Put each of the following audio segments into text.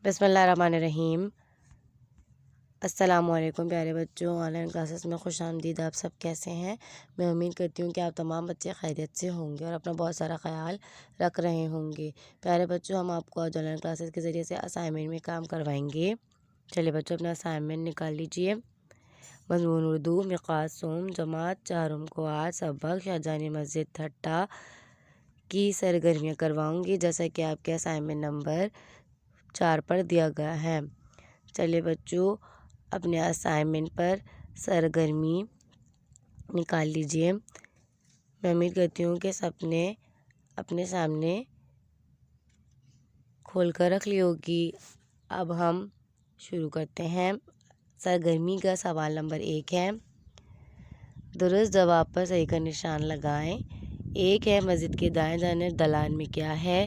بسم اللہ الرحمن الرحیم۔ السلام علیکم پیارے بچوں، آن لائن کلاسز میں خوش آمدید۔ آپ سب کیسے ہیں؟ میں امید کرتی ہوں کہ آپ تمام بچے خیریت سے ہوں گے اور اپنا بہت سارا خیال رکھ رہے ہوں گے۔ پیارے بچوں، ہم آپ کو آج آن لائن کلاسز کے ذریعے سے اسائنمنٹ میں کام کروائیں گے۔ چلیے بچوں، اپنا اسائنمنٹ نکال لیجئے۔ مضمون اردو، مقاص سوم، جماعت چہارم کو آج سبق شاہجہانی مسجد ٹھٹہ کی سرگرمیاں کرواؤں گی، جیسا کہ آپ کے اسائنمنٹ نمبر 4 پر دیا گیا ہے۔ چلیے بچوں، اپنے اسائنمنٹ پر سرگرمی نکال لیجئے۔ میں امید کرتی ہوں کہ سب نے اپنے سامنے کھول کر رکھ لی ہوگی۔ اب ہم شروع کرتے ہیں۔ سرگرمی کا سوال نمبر 1 ہے، درست جواب پر صحیح کا نشان لگائیں۔ 1 ہے، مسجد کے دائیں جانب دلان میں کیا ہے؟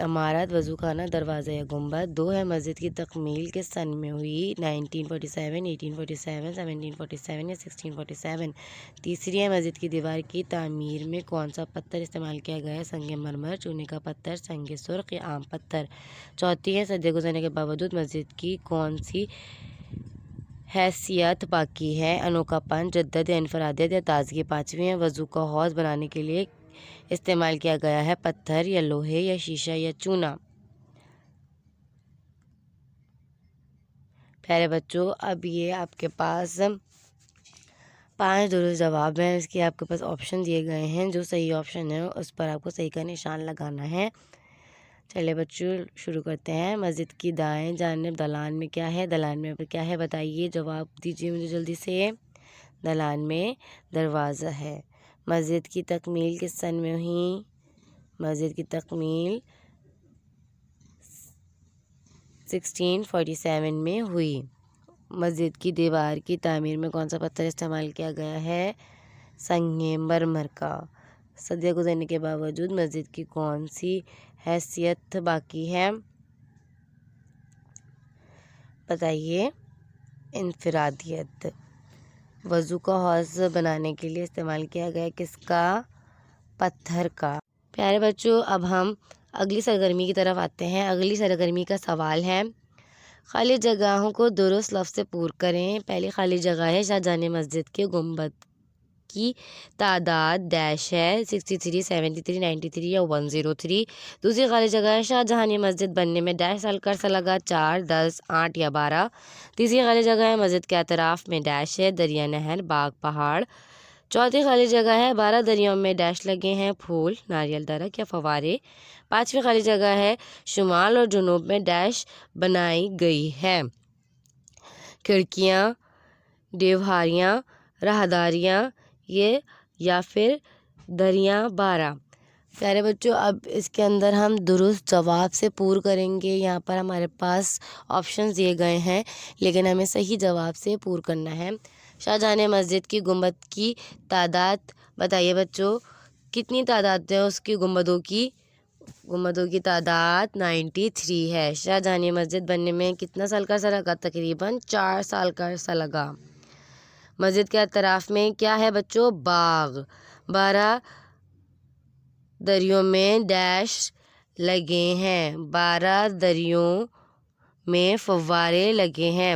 عمارت، وضو خانہ، دروازہ یا گنبد۔ 2 ہے، مسجد کی تکمیل کس سن میں ہوئی؟ 1947، 1847، 1747 یا 1647۔ تیسری ہے، مسجد کی دیوار کی تعمیر میں کون سا پتھر استعمال کیا گیا ہے؟ سنگ مرمر، چونے کا پتھر، سنگ سرخ یا عام پتھر۔ چوتھی ہے، صدیاں گزرنے کے باوجود مسجد کی کون سی حیثیت باقی ہے؟ انوکھا پن، جدت یا انفرادیت یا تازگی۔ 5ویں ہے، وضو کا حوض بنانے کے لیے استعمال کیا گیا ہے؟ پتھر یا لوہے یا شیشہ یا چونا۔ پیارے بچوں، اب یہ آپ کے پاس 5 درست جواب ہیں۔ اس کے آپ کے پاس آپشن دیے گئے ہیں، جو صحیح آپشن ہے اس پر آپ کو صحیح کا نشان لگانا ہے۔ چلے بچوں، شروع کرتے ہیں۔ مسجد کی دائیں جانب دلان میں کیا ہے؟ دلان میں کیا ہے بتائیے، جواب دیجیے مجھے جلدی سے۔ دلان میں دروازہ ہے۔ مسجد کی تکمیل کس سن میں ہوئی؟ مسجد کی تکمیل 1647 میں ہوئی۔ مسجد کی دیوار کی تعمیر میں کون سا پتھر استعمال کیا گیا ہے؟ سنگ مرمر کا۔ صدیاں گزرنے کے باوجود مسجد کی کون سی حیثیت باقی ہے؟ بتائیے، انفرادیت۔ وضو کا حوض بنانے کے لیے استعمال کیا گیا کس کا؟ پتھر کا۔ پیارے بچوں، اب ہم اگلی سرگرمی کی طرف آتے ہیں۔ اگلی سرگرمی کا سوال ہے، خالی جگہوں کو درست لفظ سے پور کریں۔ پہلی خالی جگہ ہے، شاہجہانی مسجد کے گنبد کی تعداد ڈیش ہے، 63، 73، 93 یا 103۔ دوسری خالی جگہ ہے، شاہجہانی مسجد بننے میں ڈیش سال کا عرصہ لگا، 4، 10، 8 یا 12۔ تیسری خالی جگہ ہے، مسجد کے اطراف میں ڈیش ہے، دریا، نہر، باغ، پہاڑ۔ چوتھی خالی جگہ ہے، 12 دریاؤں میں ڈیش لگے ہیں، پھول، ناریل درخت یا فوارے۔ پانچویں خالی جگہ ہے، شمال اور جنوب میں ڈیش بنائی گئی ہے، کھڑکیاں، دیواریاں، راہداریاں یہ یا پھر دریاں 12۔ پیارے بچوں، اب اس کے اندر ہم درست جواب سے پور کریں گے۔ یہاں پر ہمارے پاس آپشنز دیے گئے ہیں، لیکن ہمیں صحیح جواب سے پور کرنا ہے۔ شاہجہانی مسجد کی گنبد کی تعداد بتائیے بچوں، کتنی تعداد ہے اس کی گنبدوں کی؟ گنبدوں کی تعداد 93 ہے۔ شاہجہانی مسجد بننے میں کتنا سال کا عرصہ لگا؟ تقریباً 4 سال کا عرصہ لگا۔ مسجد کے اطراف میں کیا ہے بچوں؟ باغ۔ 12 دریوں میں ڈیش لگے ہیں، 12 دریوں میں فوارے لگے ہیں۔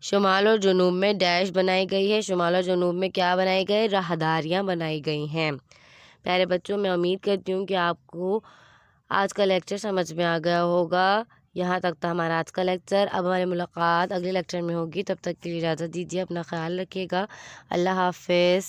شمال اور جنوب میں ڈیش بنائی گئی ہے، شمال اور جنوب میں کیا بنائی گئی؟ راہداریاں بنائی گئی ہیں۔ پیارے بچوں، میں امید کرتی ہوں کہ آپ کو آج کا لیکچر سمجھ میں آ گیا ہوگا۔ یہاں تک تھا ہمارا آج کا لیکچر۔ اب ہماری ملاقات اگلے لیکچر میں ہوگی، تب تک کے لیے اجازت دیجیے، اپنا خیال رکھیے گا۔ اللہ حافظ۔